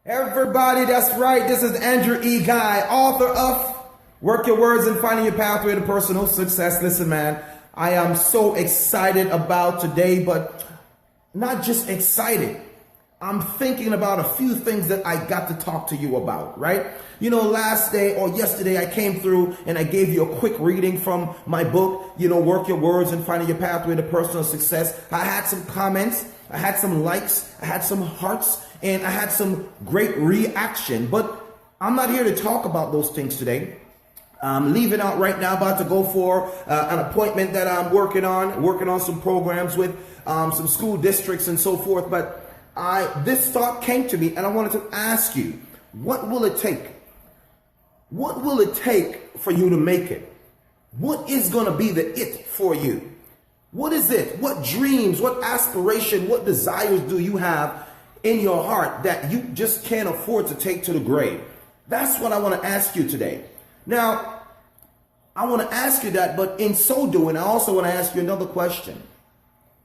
Everybody, that's right. This is Andrew E. Guy, author of Work Your Words and Finding Your Pathway to Personal Success. Listen, man, I am so excited about today, but not just excited. I'm thinking about a few things that I got to talk to you about, right? You know, last day or yesterday, I came through and I gave you a quick reading from my book, Work Your Words and Finding Your Pathway to Personal Success. I had some comments, I had some likes, I had some hearts, and I had some great reaction. But I'm not here to talk about those things today. I'm leaving out right now, about to go for an appointment that I'm working on some programs with some school districts and so forth. But this thought came to me and I wanted to ask you, what will it take? What will it take for you to make it? What is going to be the it for you? What is it? What dreams, what aspiration, what desires do you have in your heart that you just can't afford to take to the grave? That's what I want to ask you today. Now, I want to ask you that, but in so doing, I also want to ask you another question.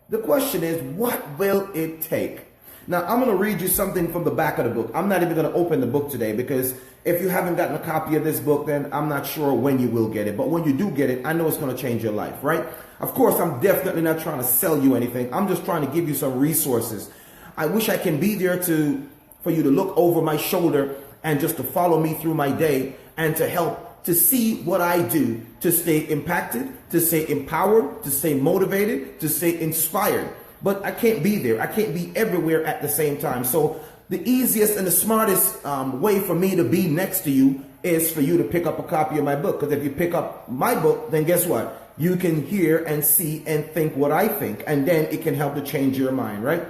The question is, what will it take? Now, I'm going to read you something from the back of the book. I'm not even going to open the book today because if you haven't gotten a copy of this book, then I'm not sure when you will get it. But when you do get it, I know it's going to change your life, right? Of course, I'm definitely not trying to sell you anything. I'm just trying to give you some resources. I wish I can be there for you to look over my shoulder and just to follow me through my day and to help to see what I do to stay impacted, to stay empowered, to stay motivated, to stay inspired. But I can't be there. I can't be everywhere at the same time. So the easiest and the smartest way for me to be next to you is for you to pick up a copy of my book. Because if you pick up my book, then guess what? You can hear and see and think what I think. And then it can help to change your mind, right?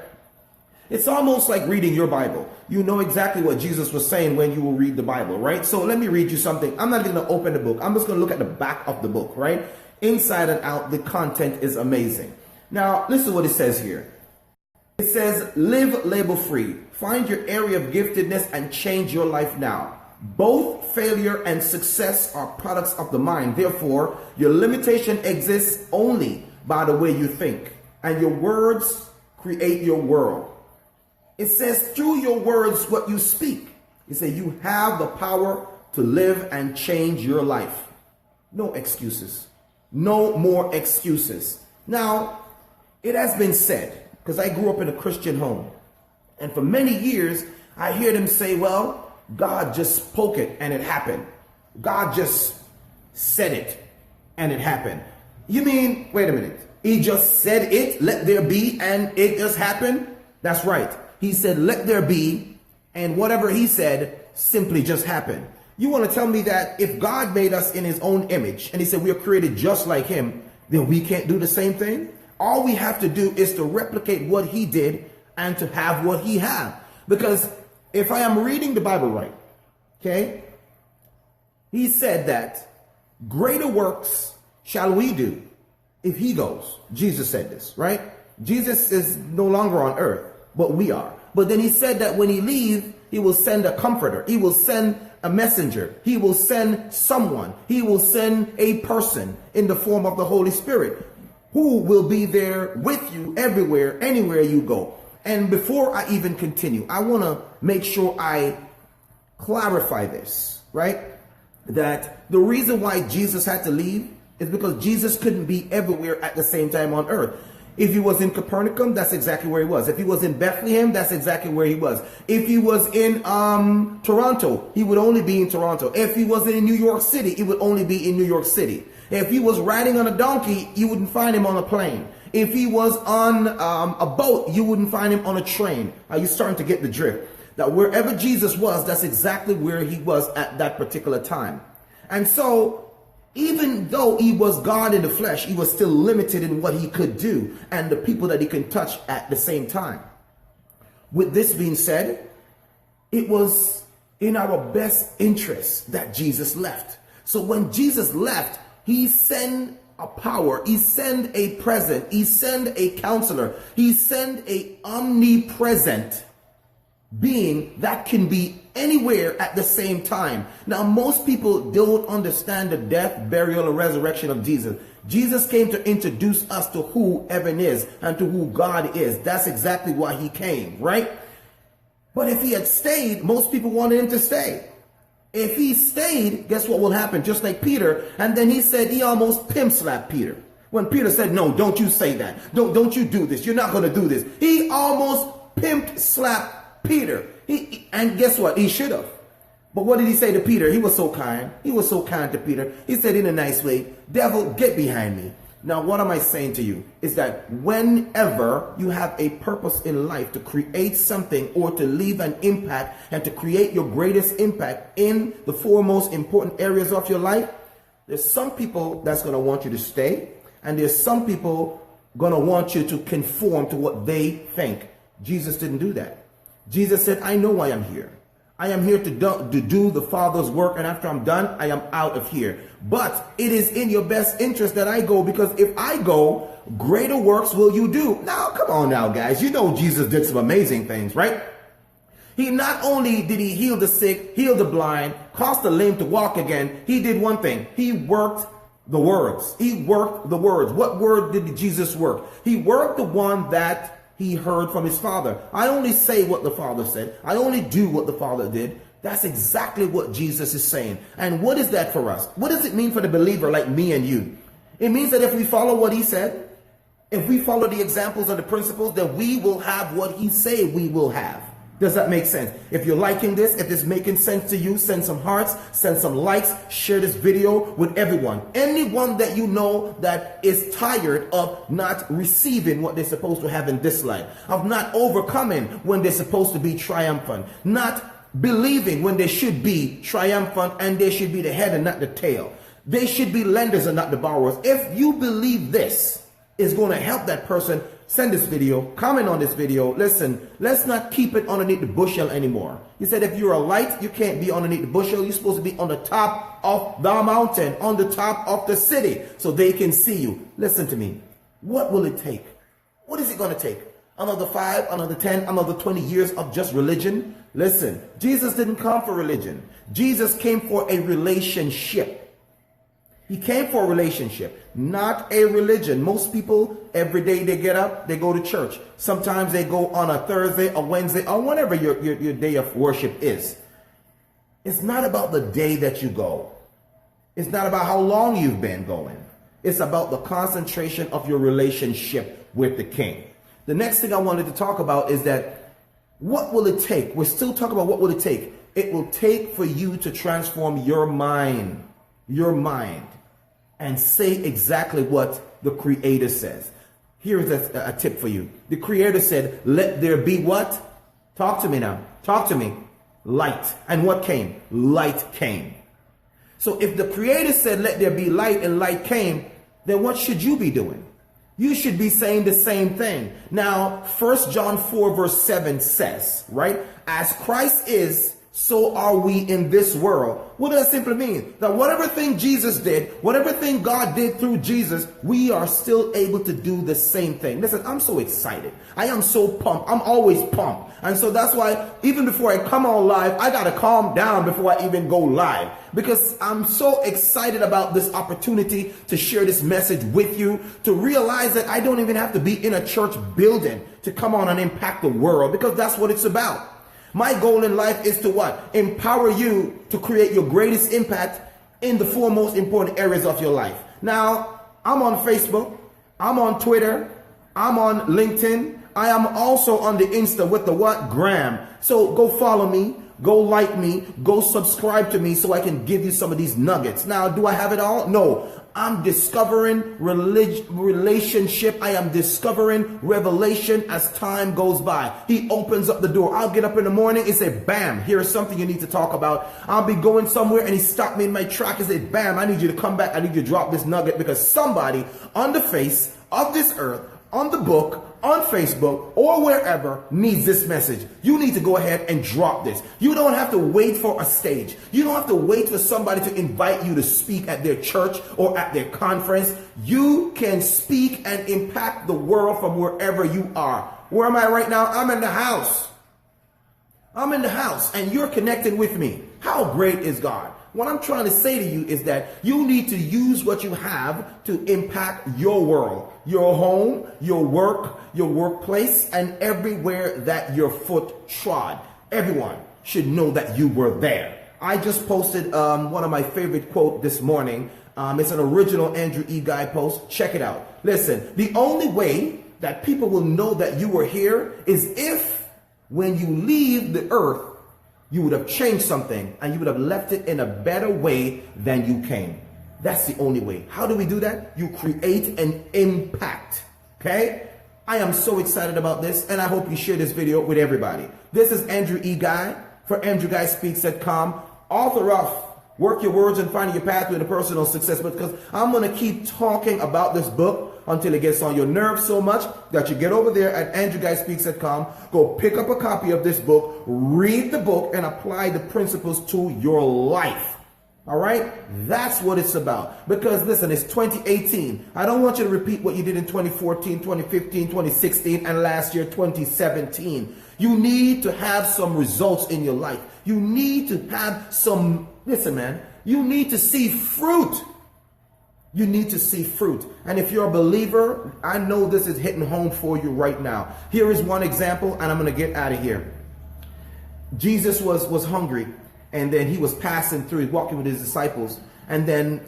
It's almost like reading your Bible. You know exactly what Jesus was saying when you will read the Bible, right? So let me read you something. I'm not even going to open the book. I'm just going to look at the back of the book, right? Inside and out, the content is amazing. Now, listen to what it says here. It says, live label free. Find your area of giftedness and change your life now. Both failure and success are products of the mind. Therefore, your limitation exists only by the way you think. And your words create your world. It says, through your words, what you speak. It says, you have the power to live and change your life. No excuses. No more excuses. Now, it has been said, because I grew up in a Christian home, and for many years, I hear them say, well, God just spoke it and it happened. God just said it and it happened. You mean, wait a minute, he just said it, let there be, and it just happened? That's right. He said, let there be, and whatever he said simply just happened. You want to tell me that if God made us in his own image, and he said we are created just like him, then we can't do the same thing? All we have to do is to replicate what he did and to have what he had. Because if I am reading the Bible right, okay, he said that greater works shall we do if he goes. Jesus said this, right? Jesus is no longer on earth, but we are. But then he said that when he leaves, he will send a comforter. He will send a messenger. He will send someone. He will send a person in the form of the Holy Spirit, who will be there with you everywhere, anywhere you go. And before I even continue, I want to make sure I clarify this, right? That the reason why Jesus had to leave is because Jesus couldn't be everywhere at the same time on earth. If he was in Capernaum, that's exactly where he was. If he was in Bethlehem, that's exactly where he was. If he was in Toronto, he would only be in Toronto. If he was in New York City, he would only be in New York City. If he was riding on a donkey, you wouldn't find him on a plane. If he was on a boat, you wouldn't find him on a train. Are you starting to get the drift? That wherever Jesus was, that's exactly where he was at that particular time. And so, even though he was God in the flesh, he was still limited in what he could do and the people that he can touch at the same time. With this being said, it was in our best interest that Jesus left. So when Jesus left, he sent a power, he sent a present, he sent a counselor, he sent a omnipresent being that can be anywhere at the same time. Now, most people don't understand the death, burial, and resurrection of Jesus. Jesus came to introduce us to who heaven is and to who God is. That's exactly why he came, right? But if he had stayed, most people wanted him to stay. If he stayed, guess what will happen? Just like Peter. And then he said he almost pimp slapped Peter. When Peter said, no, don't you say that. Don't you do this. You're not going to do this. He almost pimp slapped Peter. And guess what? He should have. But what did he say to Peter? He was so kind. He was so kind to Peter. He said in a nice way, devil, get behind me. Now, what am I saying to you is that whenever you have a purpose in life to create something or to leave an impact and to create your greatest impact in the four most important areas of your life, there's some people that's going to want you to stay, and there's some people going to want you to conform to what they think. Jesus didn't do that. Jesus said, I know why I'm here. I am here to do the Father's work, and after I'm done, I am out of here. But it is in your best interest that I go, because if I go, greater works will you do. Now, come on now, guys. You know Jesus did some amazing things, right? He not only did he heal the sick, heal the blind, cause the lame to walk again, he did one thing. He worked the words. He worked the words. What word did Jesus work? He worked the one that he heard from his Father. I only say what the Father said. I only do what the Father did. That's exactly what Jesus is saying. And what is that for us? What does it mean for the believer like me and you? It means that if we follow what he said, if we follow the examples and the principles, that we will have what he said we will have. Does that make sense? If you're liking this, if it's making sense to you, send some hearts, send some likes, share this video with everyone. Anyone that you know that is tired of not receiving what they're supposed to have in this life, of not overcoming when they're supposed to be triumphant, not believing when they should be triumphant and they should be the head and not the tail. They should be lenders and not the borrowers. If you believe this is going to help that person, send this video, comment on this video. Listen, let's not keep it underneath the bushel anymore. He said if you're a light, you can't be underneath the bushel. You're supposed to be on the top of the mountain, on the top of the city, so they can see you. Listen to me. What will it take? What is it going to take? Another 5, another 10, another 20 years of just religion? Listen, Jesus didn't come for religion. Jesus came for a relationship. He came for a relationship, not a religion. Most people, every day they get up, they go to church. Sometimes they go on a Thursday, a Wednesday, or whenever your day of worship is. It's not about the day that you go. It's not about how long you've been going. It's about the concentration of your relationship with the King. The next thing I wanted to talk about is that what will it take? We're still talking about what will it take. It will take for you to transform your mind, and say exactly what the Creator says. Here's a tip for you. The Creator said, let there be what? Talk to me now. Talk to me. Light. And what came? Light came. So if the Creator said, let there be light, and light came, then what should you be doing? You should be saying the same thing. Now, 1 John 4 verse 7 says, right? As Christ is, so are we in this world. What does that simply mean? That whatever thing Jesus did, whatever thing God did through Jesus, we are still able to do the same thing. Listen, I'm so excited. I am so pumped. I'm always pumped. And so that's why even before I come on live, I got to calm down before I even go live, because I'm so excited about this opportunity to share this message with you, to realize that I don't even have to be in a church building to come on and impact the world, because that's what it's about. My goal in life is to what? Empower you to create your greatest impact in the four most important areas of your life. Now, I'm on Facebook. I'm on Twitter. I'm on LinkedIn. I am also on the Insta with the what? Gram. So go follow me. Go like me. Go subscribe to me so I can give you some of these nuggets. Now, do I have it all? No. I'm discovering relationship. I am discovering revelation as time goes by. He opens up the door. I'll get up in the morning and say, bam, here's something you need to talk about. I'll be going somewhere and he stopped me in my track and said, bam, I need you to come back. I need you to drop this nugget, because somebody on the face of this earth, on the book, on Facebook, or wherever needs this message. You need to go ahead and drop this. You don't have to wait for a stage. You don't have to wait for somebody to invite you to speak at their church or at their conference. You can speak and impact the world from wherever you are. Where am I right now? I'm in the house. I'm in the house and you're connected with me. How great is God? What I'm trying to say to you is that you need to use what you have to impact your world, your home, your work, your workplace, and everywhere that your foot trod. Everyone should know that you were there. I just posted one of my favorite quote this morning. It's an original Andrew E. Guy post. Check it out. Listen, the only way that people will know that you were here is if when you leave the earth, you would have changed something and you would have left it in a better way than you came. That's the only way. How do we do that? You create an impact. Okay? I am so excited about this, and I hope you share this video with everybody. This is Andrew E. Guy for AndrewGuySpeaks.com, author of Work Your Words and Finding Your Pathway to Personal Success, because I'm going to keep talking about this book until it gets on your nerves so much that you get over there at AndrewGuySpeaks.com, go pick up a copy of this book, read the book, and apply the principles to your life. All right? That's what it's about. Because listen, it's 2018. I don't want you to repeat what you did in 2014, 2015, 2016, and last year, 2017. You need to have some results in your life. You need to have some, listen, man, you need to see fruit. You need to see fruit. And if you're a believer, I know this is hitting home for you right now. Here is one example, and I'm going to get out of here. Jesus was hungry. And then he was passing through, walking with his disciples. And then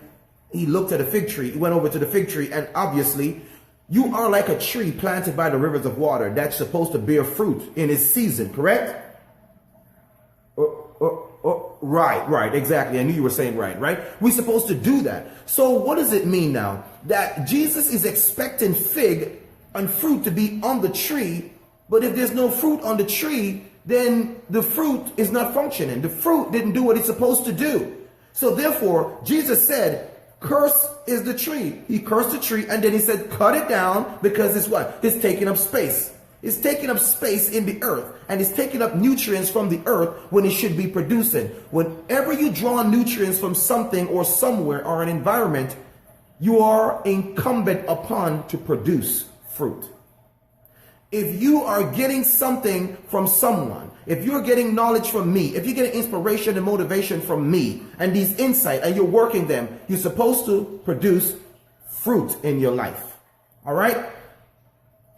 he looked at a fig tree. He went over to the fig tree. And obviously, you are like a tree planted by the rivers of water that's supposed to bear fruit in its season, correct? Right, exactly. I knew you were saying right? We're supposed to do that. So what does it mean now? That Jesus is expecting fig and fruit to be on the tree. But if there's no fruit on the tree, then the fruit is not functioning. The fruit didn't do what it's supposed to do. So therefore, Jesus said, curse is the tree. He cursed the tree, and then he said, cut it down, because it's what? It's taking up space. It's taking up space in the earth, and it's taking up nutrients from the earth when it should be producing. Whenever you draw nutrients from something or somewhere or an environment, you are incumbent upon to produce fruit. If you are getting something from someone, if you're getting knowledge from me, if you're getting inspiration and motivation from me and these insights and you're working them, you're supposed to produce fruit in your life. All right?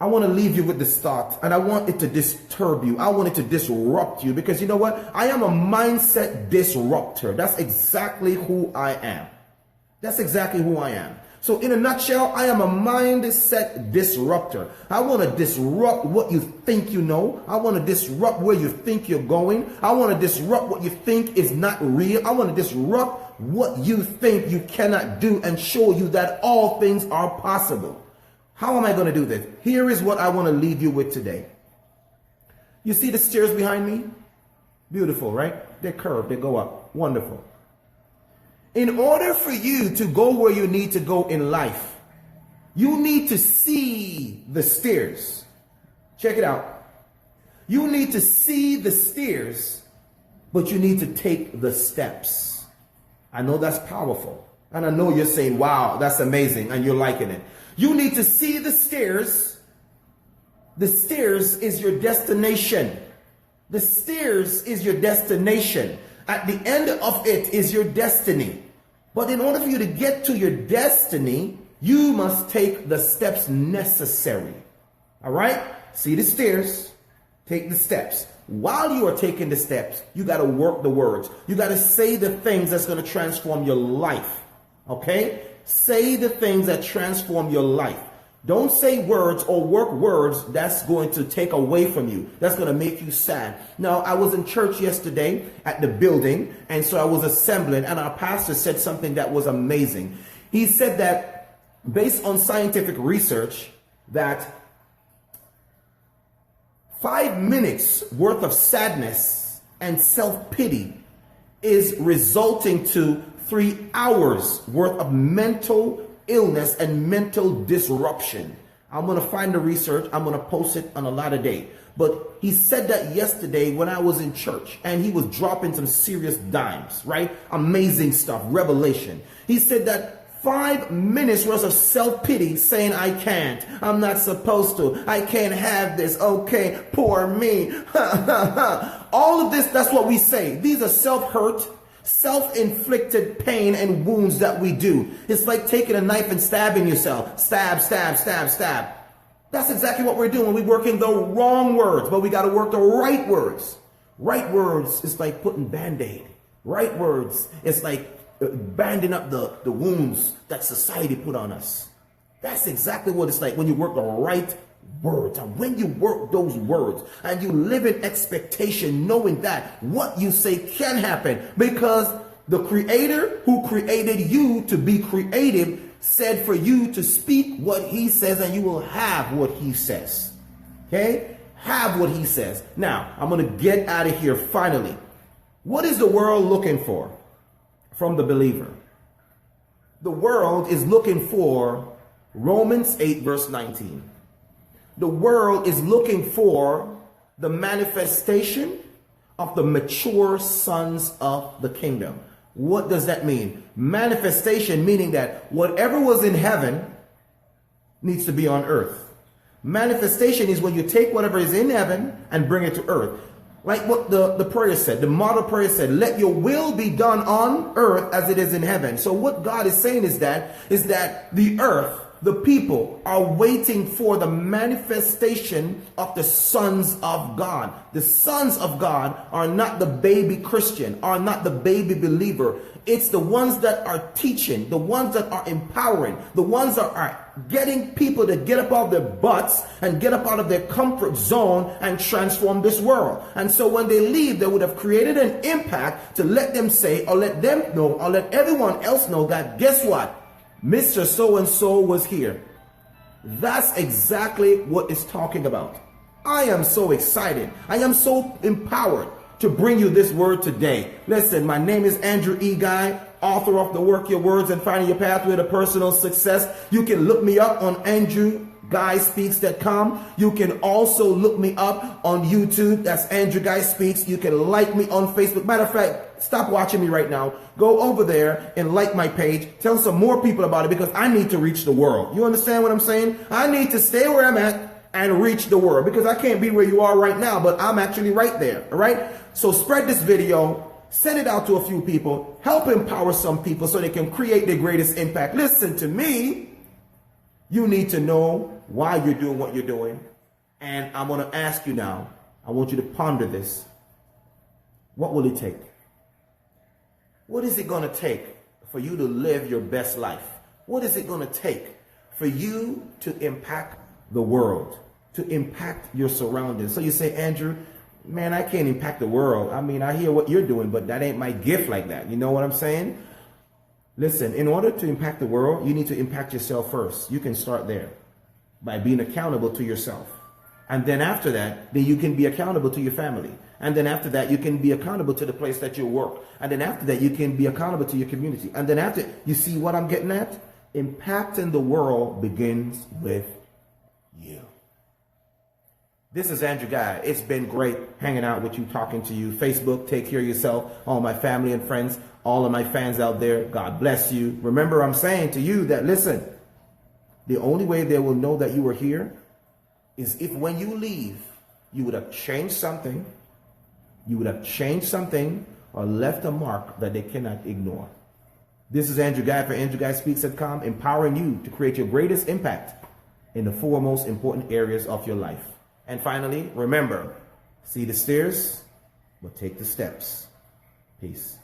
I want to leave you with this thought, and I want it to disturb you. I want it to disrupt you, because you know what? I am a mindset disruptor. That's exactly who I am. That's exactly who I am. So in a nutshell, I am a mindset disruptor. I want to disrupt what you think you know. I want to disrupt where you think you're going. I want to disrupt what you think is not real. I want to disrupt what you think you cannot do and show you that all things are possible. How am I going to do this? Here is what I want to leave you with today. You see the stairs behind me? Beautiful, right? They're curved. They go up. Wonderful. In order for you to go where you need to go in life, you need to see the stairs. Check it out. You need to see the stairs, but you need to take the steps. I know that's powerful. And I know you're saying, wow, that's amazing, and you're liking it. You need to see the stairs. The stairs is your destination. The stairs is your destination. At the end of it is your destiny. But in order for you to get to your destiny, you must take the steps necessary. All right? See the stairs, take the steps. While you are taking the steps, you got to work the words. You got to say the things that's going to transform your life. Okay? Say the things that transform your life. Don't say words or work words that's going to take away from you. That's going to make you sad. Now, I was in church yesterday at the building, and so I was assembling, and our pastor said something that was amazing. He said that based on scientific research, that 5 minutes worth of sadness and self-pity is resulting to 3 hours worth of mental illness and mental disruption. I'm going to find the research. I'm going to post it on a later date. But he said that yesterday when I was in church, and he was dropping some serious dimes, right? Amazing stuff, revelation. He said that 5 minutes worth of self-pity, saying, I can't, I'm not supposed to, I can't have this, okay, poor me. All of this, that's what we say. These are self-hurt, self-inflicted pain and wounds that we do. It's like taking a knife and stabbing yourself. Stab, stab, stab, stab. That's exactly what we're doing. We're working the wrong words, but we got to work the right words. Right words is like putting Band-Aid. Right words is like banding up the wounds that society put on us. That's exactly what it's like when you work the right words. And when you work those words and you live in expectation, knowing that what you say can happen, because the Creator who created you to be creative said for you to speak what he says, and you will have what he says. Okay? Have what he says. Now, I'm going to get out of here finally. What is the world looking for from the believer? The world is looking for Romans 8 verse 19. The world is looking for the manifestation of the mature sons of the kingdom. What does that mean? Manifestation meaning that whatever was in heaven needs to be on earth. Manifestation is when you take whatever is in heaven and bring it to earth. Like what the prayer said, the model prayer said, let your will be done on earth as it is in heaven. So what God is saying is that the earth, the people are waiting for the manifestation of the sons of God. The sons of God are not the baby Christian, are not the baby believer. It's the ones that are teaching, the ones that are empowering, the ones that are getting people to get up out of their butts and get up out of their comfort zone and transform this world. And so when they leave, they would have created an impact to let them say, or let them know, or let everyone else know that, guess what? Mr. So-and-so was here. That's exactly what it's talking about. I am so excited. I am so empowered to bring you this word today. Listen, my name is Andrew E. Guy, author of the Work Your Words and Finding Your Pathway to Personal Success. You can look me up on AndrewGuySpeaks.com. You can also look me up on YouTube. That's Andrew Guy Speaks. You can like me on Facebook. Matter of fact, stop watching me right now. Go over there and like my page. Tell some more people about it, because I need to reach the world. You understand what I'm saying? I need to stay where I'm at and reach the world, because I can't be where you are right now, but I'm actually right there. All right. So spread this video, send it out to a few people, help empower some people so they can create their greatest impact. Listen to me. You need to know why you're doing what you're doing. And I'm going to ask you now, I want you to ponder this. What will it take? What is it going to take for you to live your best life? What is it going to take for you to impact the world, to impact your surroundings? So you say, Andrew, man, I can't impact the world. I mean, I hear what you're doing, but that ain't my gift like that. You know what I'm saying? Listen, in order to impact the world, you need to impact yourself first. You can start there by being accountable to yourself. And then after that, then you can be accountable to your family. And then after that, you can be accountable to the place that you work. And then after that, you can be accountable to your community. And then after, you see what I'm getting at? Impacting the world begins with you. This is Andrew Guy. It's been great hanging out with you, talking to you. Facebook, take care of yourself. All my family and friends, all of my fans out there, God bless you. Remember, I'm saying to you that, listen, the only way they will know that you were here is if when you leave, you would have changed something. You would have changed something or left a mark that they cannot ignore. This is Andrew Guy for AndrewGuySpeaks.com, empowering you to create your greatest impact in the four most important areas of your life. And finally, remember, see the stairs, but take the steps. Peace.